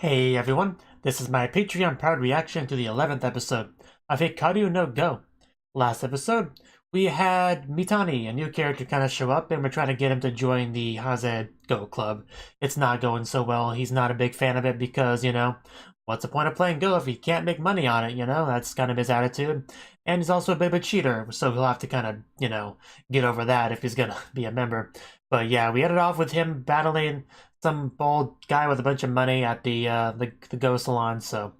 Hey everyone, this is my Patreon proud reaction to the 11th episode of Hikaru no Go. Last episode, we had Mitani, a new character, kind of show up, and we're trying to get him to join the Haze Go Club. It's not going so well. He's not a big fan of it because, what's the point of playing Go if he can't make money on it, That's kind of his attitude. And he's also a bit of a cheater, so he'll have to kind of, get over that if he's gonna be a member. But yeah, we ended off with him battling some old guy with a bunch of money at the Go salon. So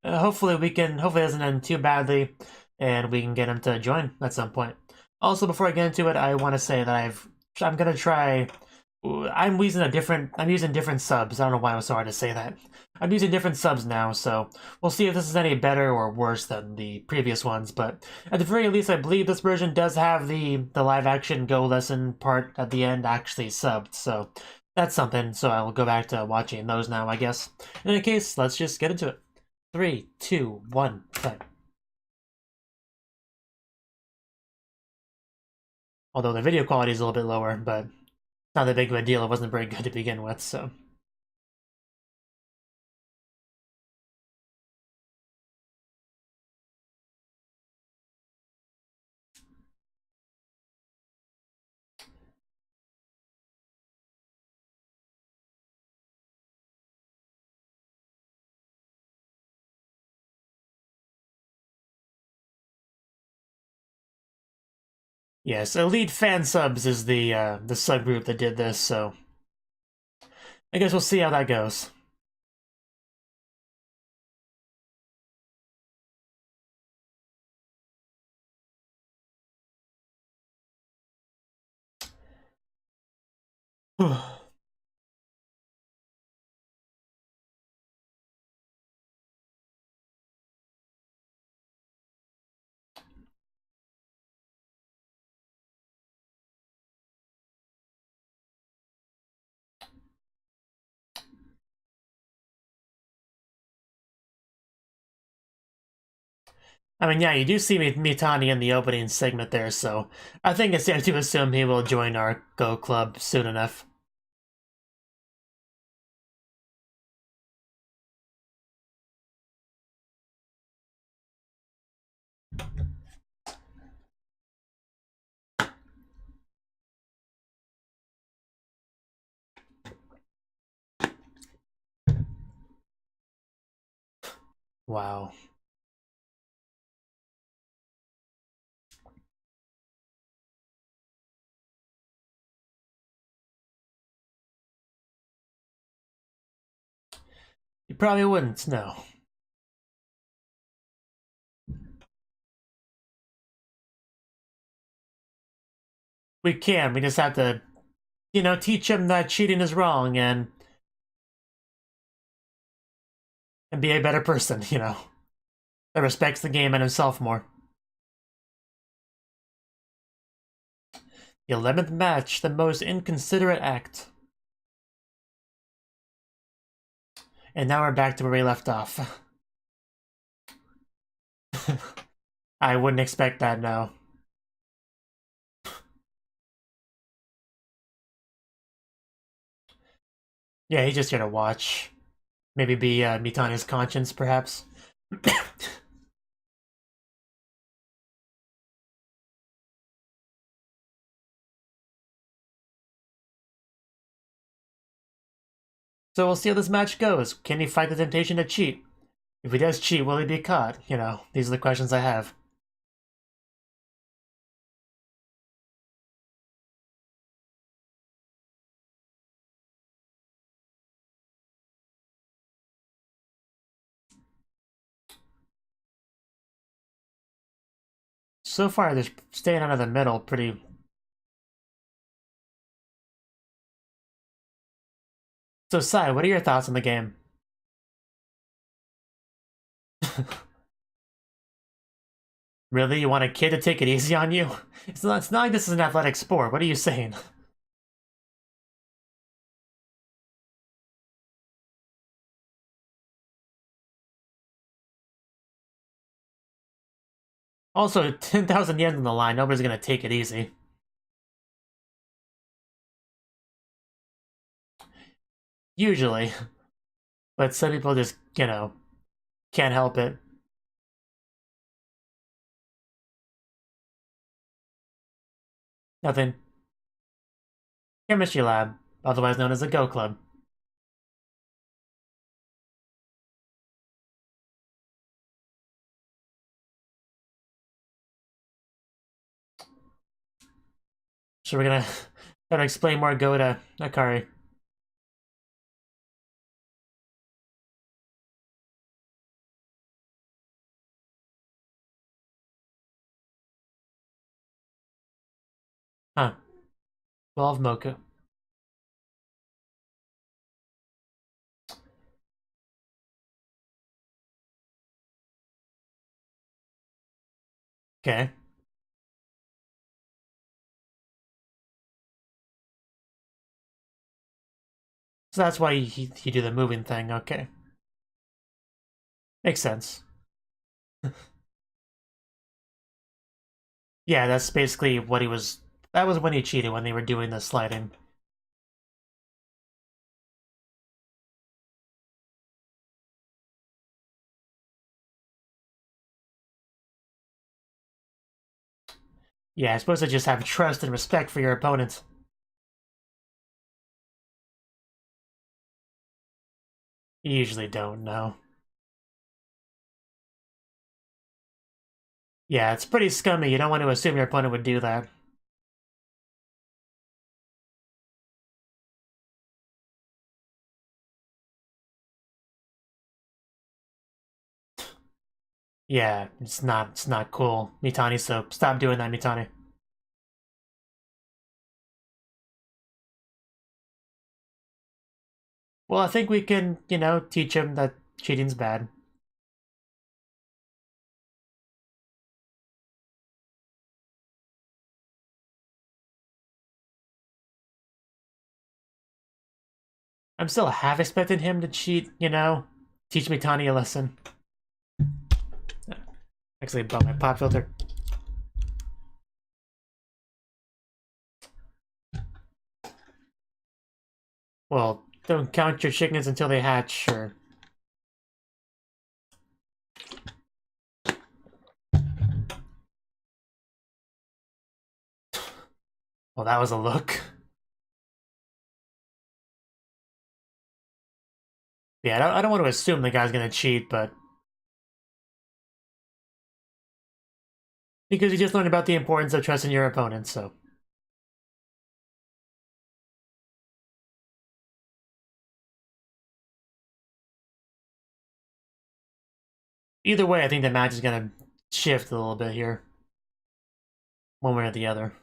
hopefully it doesn't end too badly, and we can get him to join at some point. Also, before I get into it, I want to say that I'm gonna try. I'm using different subs. I don't know why it was so hard to say that. I'm using different subs now, so we'll see if this is any better or worse than the previous ones. But at the very least, I believe this version does have the live action Go lesson part at the end actually subbed. So that's something. So I will go back to watching those now, I guess. In any case, let's just get into it. 3, 2, 1, play. Although the video quality is a little bit lower, but not that big of a deal. It wasn't very good to begin with, so. Yes, Elite Fan Subs is the subgroup that did this, so I guess we'll see how that goes. I mean, yeah, you do see Mitani in the opening segment there, so I think it's safe to assume he will join our Go Club soon enough. Wow. You probably wouldn't, no. We can, we just have to, teach him that cheating is wrong and be a better person, that respects the game and himself more. The 11th match, the most inconsiderate act. And now we're back to where we left off. I wouldn't expect that, no. Yeah, he's just here to watch. Maybe be Mitani's conscience, perhaps. So we'll see how this match goes. Can he fight the temptation to cheat? If he does cheat, will he be caught? These are the questions I have. So far, they're staying out of the middle pretty... So, Sai, what are your thoughts on the game? Really? You want a kid to take it easy on you? It's not like this is an athletic sport. What are you saying? Also, 10,000 yen on the line. Nobody's gonna take it easy. Usually. But some people just, you know, can't help it. Nothing. Chemistry lab, otherwise known as the Go Club. So we're gonna try to explain more Go to Hikaru. Huh. 12 Mocha. Okay. So that's why he do the moving thing, okay. Makes sense. Yeah, that's basically what he was... That was when he cheated, when they were doing the sliding. Yeah, I'm supposed to just have trust and respect for your opponents. You usually don't, no. Yeah, it's pretty scummy. You don't want to assume your opponent would do that. Yeah, it's not cool, Mitani, so stop doing that, Mitani. Well, I think we can, you know, teach him that cheating's bad. I'm still half expecting him to cheat, you know? Teach Mitani a lesson. Actually, bump my pop filter. Well, don't count your chickens until they hatch, sure. Well, that was a look. Yeah, I don't want to assume the guy's gonna cheat, but... Because you just learned about the importance of trusting your opponent, so... Either way, I think the match is gonna shift a little bit here. One way or the other.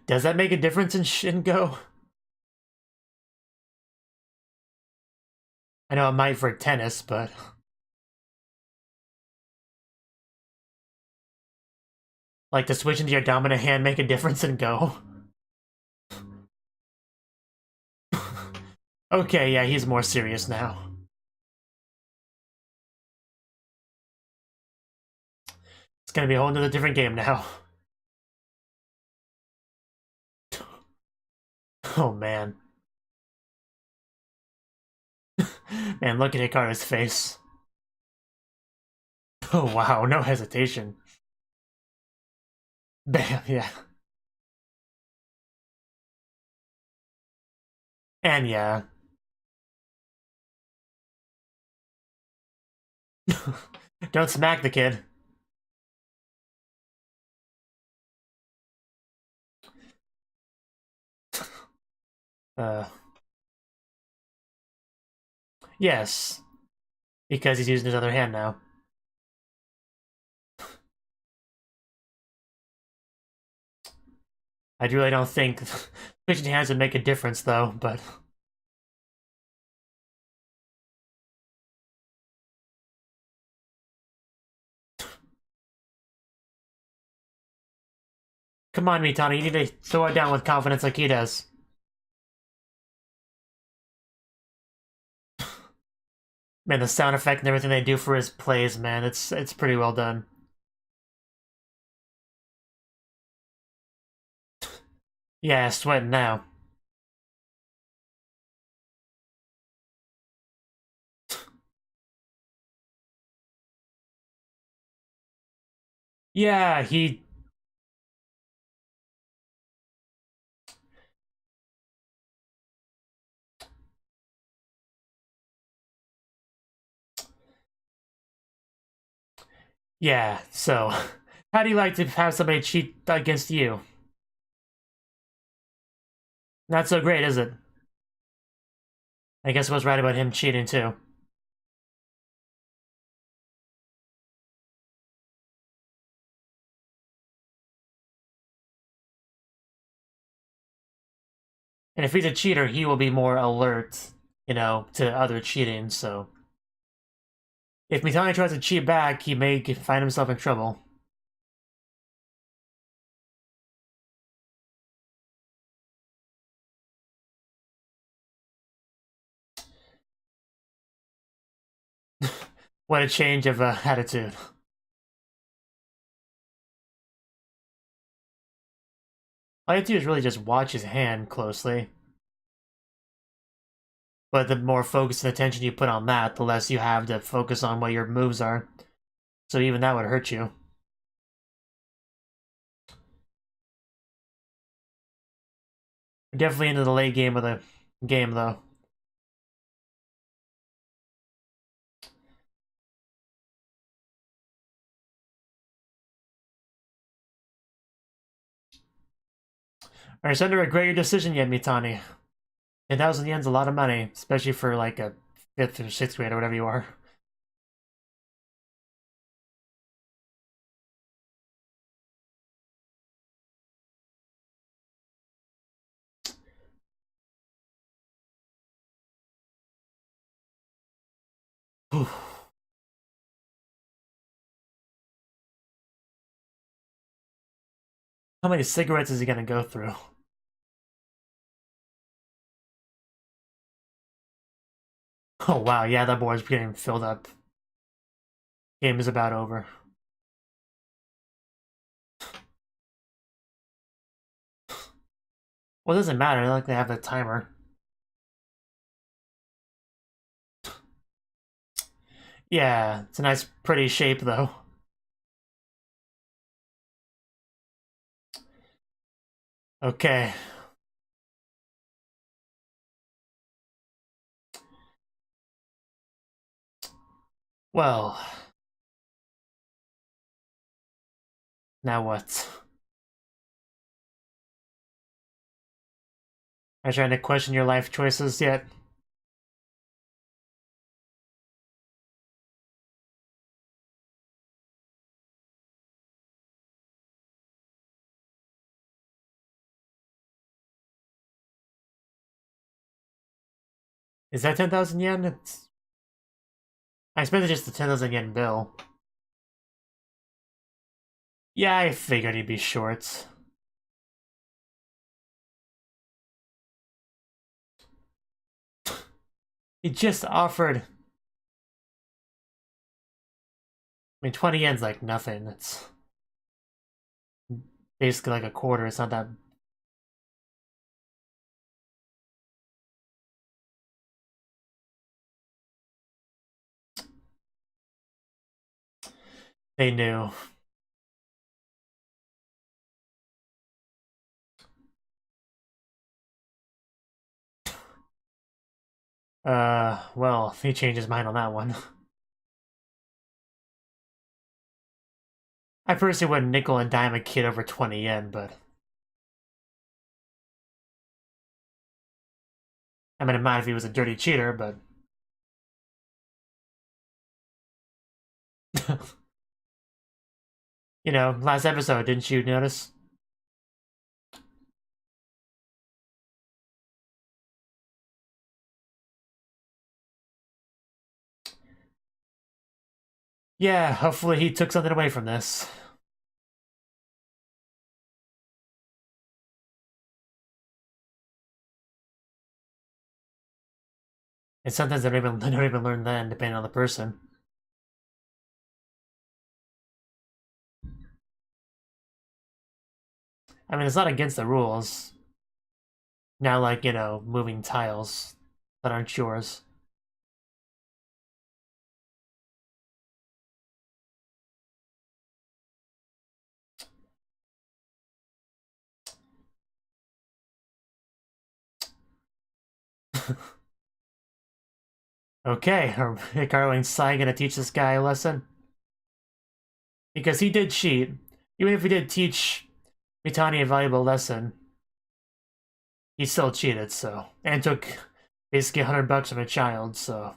Does that make a difference in Go? I know it might for tennis, but... Like, to switch into your dominant hand make a difference in Go? Okay, yeah, he's more serious now. It's gonna be a whole nother different game now. Oh, man. Man, look at Hikaru's face. Oh, wow, no hesitation. Bam, yeah. And yeah. Don't smack the kid. Uh... Yes. Because he's using his other hand now. I really don't think switching hands would make a difference, though, but... Come on, Mitani, you need to throw it down with confidence like he does. Man, the sound effect and everything they do for his plays, man, it's pretty well done. Yeah, sweating now. Yeah, he... Yeah, so... How do you like to have somebody cheat against you? Not so great, is it? I guess I was right about him cheating, too. And if he's a cheater, he will be more alert, you know, to other cheating, so... If Mitani tries to cheat back, he may find himself in trouble. What a change of attitude. All you have to do is really just watch his hand closely. But the more focus and attention you put on that, the less you have to focus on what your moves are. So even that would hurt you. Definitely into the late game of the game, though. Alright, starting to regret your decision yet, Mitani. 10,000 yen's a lot of money, especially for like a 5th or 6th grade or whatever you are. How many cigarettes is he gonna go through? Oh wow, yeah, that board's getting filled up. Game is about over. Well, it doesn't matter, like they have the timer. Yeah, it's a nice, pretty shape, though. Okay. Well. Now what? Are you trying to question your life choices yet? Is that 10,000 yen? I spent just the 10,000 yen bill. Yeah, I figured he'd be short. He just offered... I mean, 20 yen's like nothing. It's basically like a quarter. It's not that... They knew. Well, he changed his mind on that one. I personally wouldn't nickel and dime a kid over 20 yen, but... I mean, it might if he was a dirty cheater, but... You know, last episode, didn't you notice? Yeah, hopefully he took something away from this. And sometimes they don't even learn then, depending on the person. I mean, it's not against the rules. Now, like, you know, moving tiles that aren't yours. Okay, are Hikaru and Sai gonna teach this guy a lesson? Because he did cheat. Even if he did teach Mitani a valuable lesson, he still cheated, so. And took basically $100 from a child, so.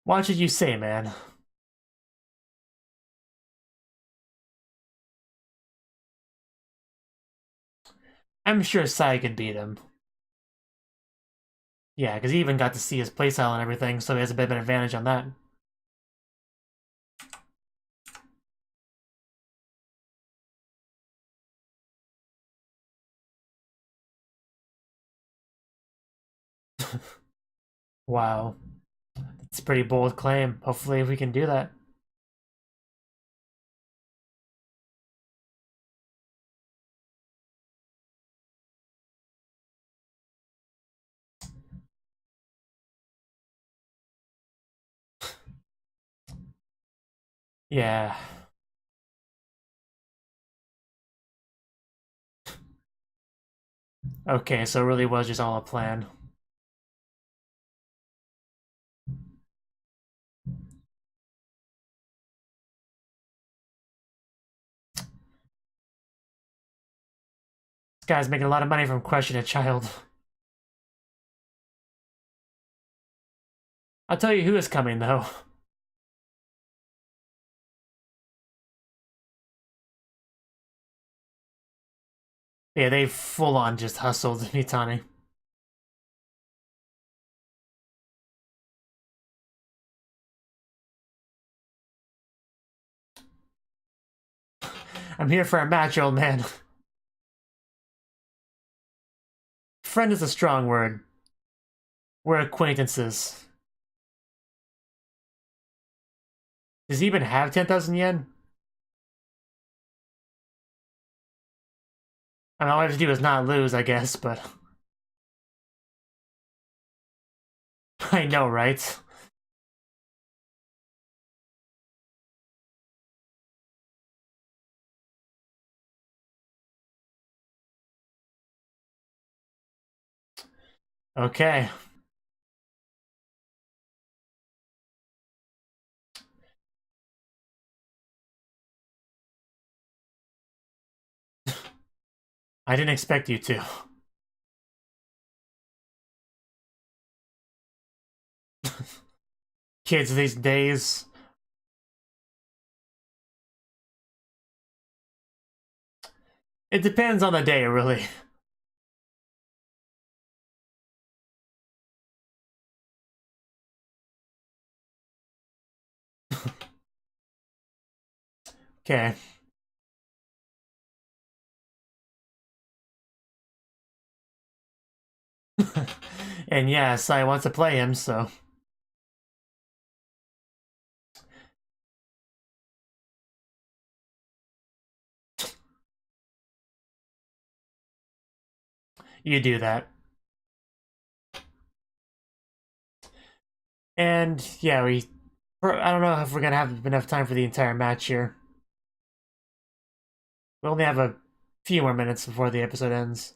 Watch what you say, man. I'm sure Sai could beat him. Yeah, because he even got to see his playstyle and everything, so he has a bit of an advantage on that. Wow. It's a pretty bold claim. Hopefully we can do that. Yeah. Okay, so it really was just all a plan. This guy's making a lot of money from crushing a child. I'll tell you who is coming, though. Yeah, they full-on just hustled Mitani. I'm here for a match, old man. Friend is a strong word. We're acquaintances. Does he even have 10,000 yen? I mean, all I have to do is not lose, I guess, but... I know, right? Okay. I didn't expect you to. Kids these days. It depends on the day, really. Okay. And yes, I want to play him, so... You do that. And, yeah, I don't know if we're gonna have enough time for the entire match here. We only have a few more minutes before the episode ends.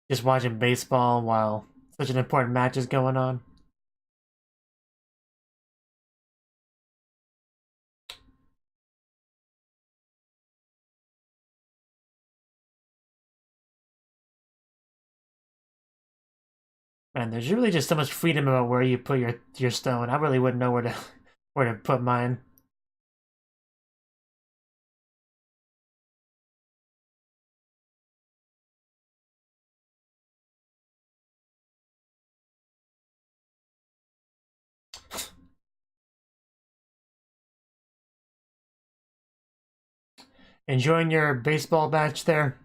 Just watching baseball while such an important match is going on. Man, there's really just so much freedom about where you put your stone. I really wouldn't know where to put mine. Enjoying your baseball match there?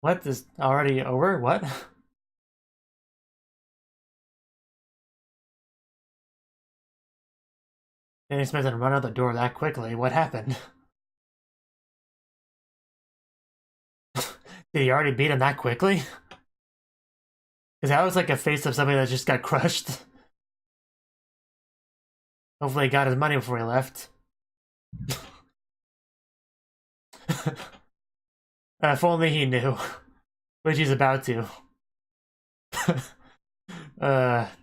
What is already over? What? Didn't expect to run out the door that quickly. What happened? Did he already beat him that quickly? Because that was like a face of somebody that just got crushed. Hopefully he got his money before he left. If only he knew. Which he's about to.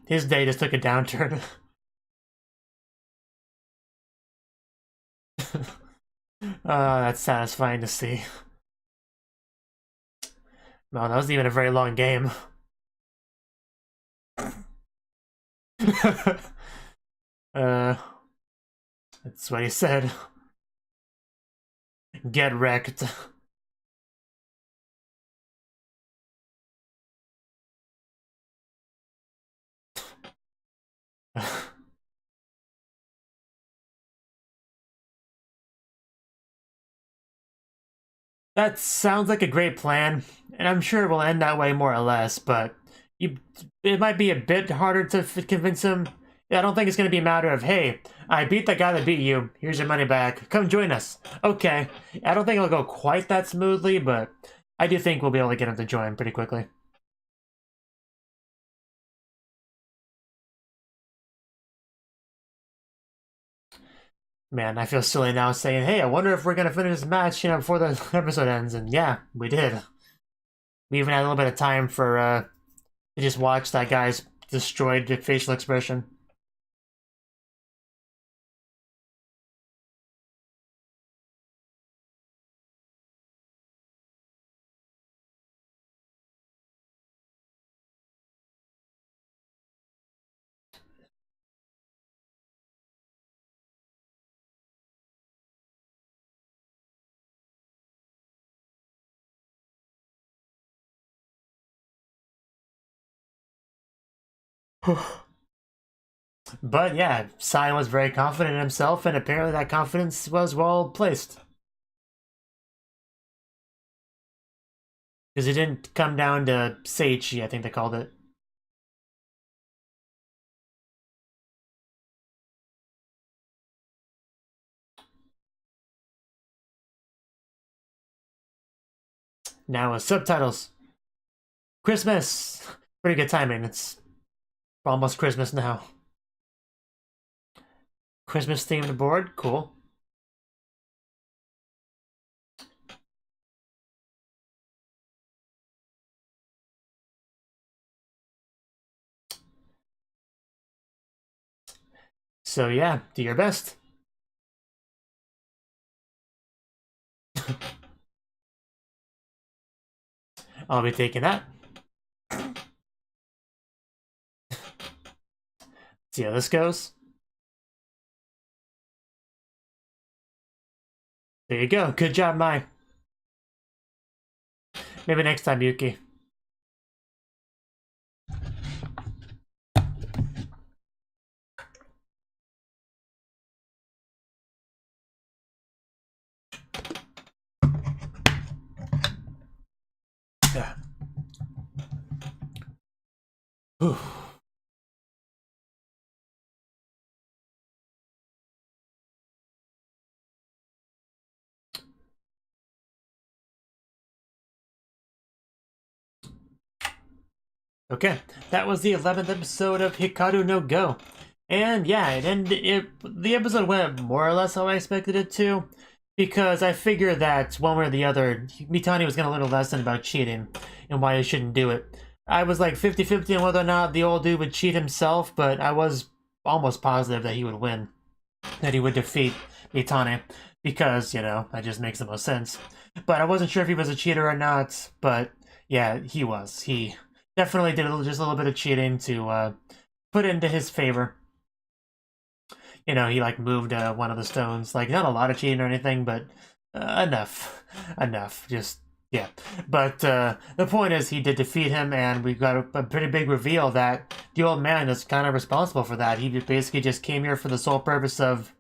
His day just took a downturn. That's satisfying to see. No, that wasn't even a very long game. That's what he said. Get wrecked. That sounds like a great plan, and I'm sure it will end that way more or less, but it might be a bit harder to convince him. I don't think it's going to be a matter of, hey, I beat the guy that beat you, here's your money back, come join us. Okay, I don't think it'll go quite that smoothly, but I do think we'll be able to get him to join pretty quickly. Man, I feel silly now saying, hey, I wonder if we're going to finish this match, before the episode ends, and yeah, we did. We even had a little bit of time for, to just watch that guy's destroyed facial expression. But yeah, Sai was very confident in himself, and apparently that confidence was well placed. Because it didn't come down to Seichi, I think they called it. Now with subtitles. Christmas! Pretty good timing, it's almost Christmas now. Christmas themed board, cool. So yeah, do your best. I'll be taking that. See how this goes. There you go. Good job, Mai. Maybe next time, Yuki. Yeah. Whew. Okay, that was the 11th episode of Hikaru no Go. And yeah, the episode went more or less how I expected it to, because I figured that one way or the other, Mitani was going to learn a lesson about cheating and why he shouldn't do it. I was like 50-50 on whether or not the old dude would cheat himself, but I was almost positive that he would win, that he would defeat Mitani, because, that just makes the most sense. But I wasn't sure if he was a cheater or not, but yeah, he was. He definitely did just a little bit of cheating to put it into his favor. He like moved one of the stones. Like, not a lot of cheating or anything, but enough. Just Yeah, but the point is he did defeat him, and we got a pretty big reveal that the old man is kind of responsible for that. He basically just came here for the sole purpose of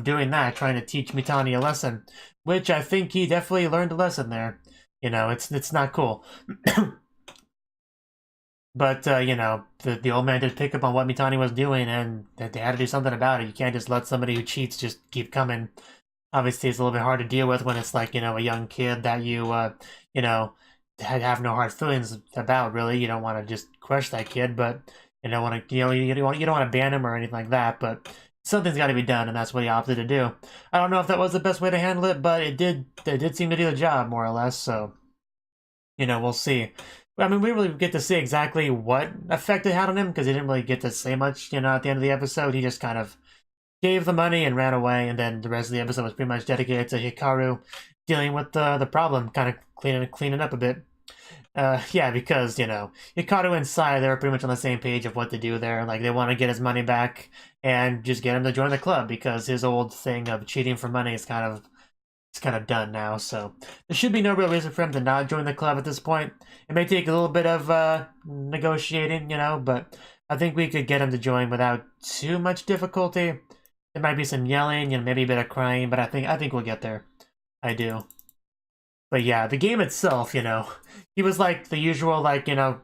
doing that, trying to teach Mitani a lesson, which I think he definitely learned a lesson there. You know, it's not cool. But, you know, the old man did pick up on what Mitani was doing, and that they had to do something about it. You can't just let somebody who cheats just keep coming. Obviously, it's a little bit hard to deal with when it's like, you know, a young kid that you know, have no hard feelings about, really. You don't want to just crush that kid, but you don't want to, you don't want to ban him or anything like that, but something's got to be done, and that's what he opted to do. I don't know if that was the best way to handle it, but it did seem to do the job, more or less, so, you know, we'll see. I mean, we really get to see exactly what effect it had on him, because he didn't really get to say much, you know, at the end of the episode. He just kind of gave the money and ran away, and then the rest of the episode was pretty much dedicated to Hikaru dealing with the problem, kind of cleaning up a bit. Yeah, because, you know, Hikaru and Sai, they're pretty much on the same page of what to do there. Like, they want to get his money back and just get him to join the club, because his old thing of cheating for money is kind of done now, so there should be no real reason for him to not join the club at this point. It may take a little bit of negotiating, you know, but I think we could get him to join without too much difficulty. There might be some yelling and maybe a bit of crying, but I think we'll get there. I do. But yeah, the game itself, you know, he was like the usual, like, you know,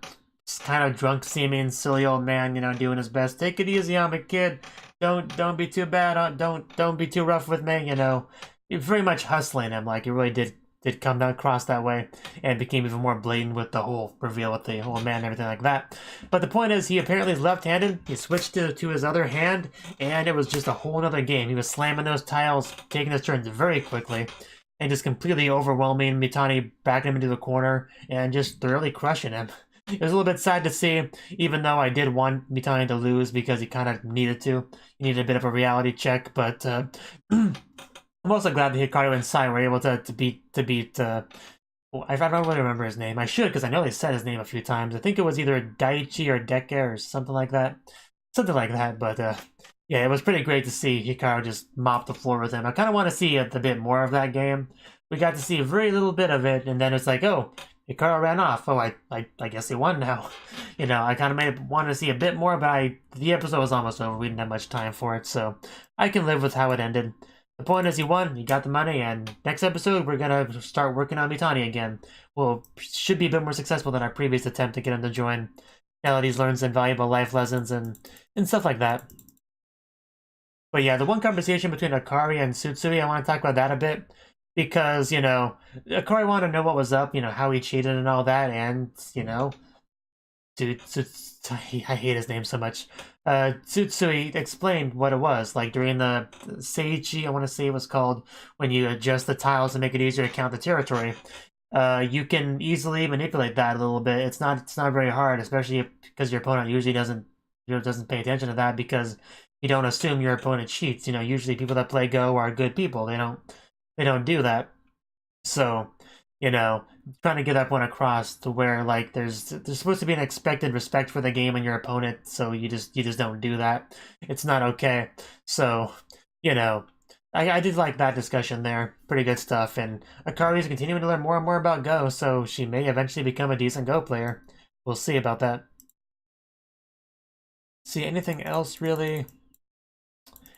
kind of drunk seeming silly old man, you know, doing his best. Take it easy on me, kid. Don't be too bad. Don't be too rough with me, you know. You're very much hustling him, like, it really did come across that way, and became even more blatant with the whole reveal with the old man and everything like that. But the point is, he apparently is left-handed. He switched to his other hand, and it was just a whole other game. He was slamming those tiles, taking his turns very quickly, and just completely overwhelming Mitani, backing him into the corner, and just thoroughly crushing him. It was a little bit sad to see, even though I did want Mitani to lose because he kind of needed to. He needed a bit of a reality check, but I'm also glad that Hikaru and Sai were able to beat I don't really remember his name. I should, because I know they said his name a few times. I think it was either Daichi or Deke or something like that. Something like that, but yeah, it was pretty great to see Hikaru just mop the floor with him. I kind of want to see a bit more of that game. We got to see a very little bit of it, and then it's like, oh, Hikaru ran off. Oh, I guess he won now. You know, I kind of wanted to see a bit more, but the episode was almost over. We didn't have much time for it, so I can live with how it ended. The point is, he won, he got the money, and next episode, we're gonna start working on Mitani again. Well, should be a bit more successful than our previous attempt to get him to join. Now that he's learned some valuable life lessons and stuff like that. But yeah, the one conversation between Akari and Tsutsui, I want to talk about that a bit. Because, you know, Akari wanted to know what was up, you know, how he cheated and all that, and, you know, dude, I hate his name so much. Tsutsui explained what it was, like during the Seichi, I want to say it was called, when you adjust the tiles to make it easier to count the territory. You can easily manipulate that a little bit. It's not very hard, especially because your opponent usually doesn't pay attention to that, because you don't assume your opponent cheats. You know, usually people that play Go are good people. They don't do that. So, you know, trying to get that point across to where, like, there's supposed to be an expected respect for the game and your opponent, so you just don't do that. It's not okay. So, you know, I did like that discussion there. Pretty good stuff. And Akari is continuing to learn more and more about Go, so she may eventually become a decent Go player. We'll see about that. See, anything else really?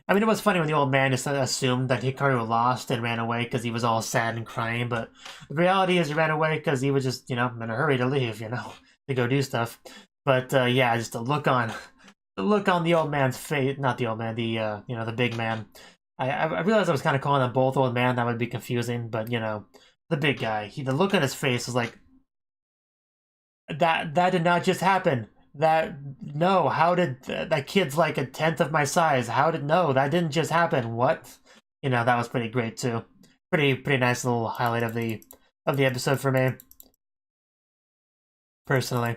I mean, it was funny when the old man just assumed that Hikaru lost and ran away because he was all sad and crying, but the reality is he ran away because he was just, you know, in a hurry to leave, you know, to go do stuff. But, yeah, just the look on the old man's face, not the old man, the, you know, the big man. I realized I was kind of calling them both old man, that would be confusing, but, you know, the big guy, the look on his face was like, that did not just happen. No, how did that kid's like a tenth of my size? No, that didn't just happen. What? You know, that was pretty great too. Pretty nice little highlight of the episode for me, personally.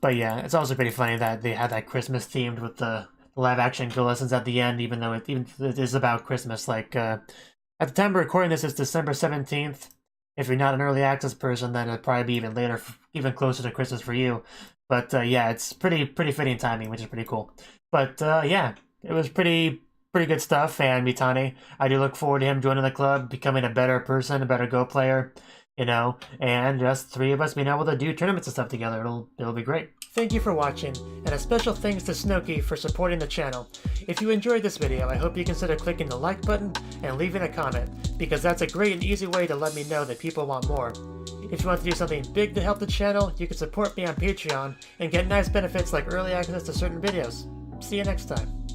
But yeah, it's also pretty funny that they had that Christmas themed with the live action Go lessons at the end, even though it is about Christmas. Like at the time we're recording this, it's December 17th. If you're not an early access person, then it'll probably be even later, even closer to Christmas for you. But yeah, it's pretty fitting timing, which is pretty cool. But yeah, it was pretty pretty good stuff. And Mitani, I do look forward to him joining the club, becoming a better person, a better Go player, you know, and just three of us being able to do tournaments and stuff together. It'll be great. Thank you for watching, and a special thanks to Cnouki for supporting the channel. If you enjoyed this video, I hope you consider clicking the like button and leaving a comment, because that's a great and easy way to let me know that people want more. If you want to do something big to help the channel, you can support me on Patreon and get nice benefits like early access to certain videos. See you next time.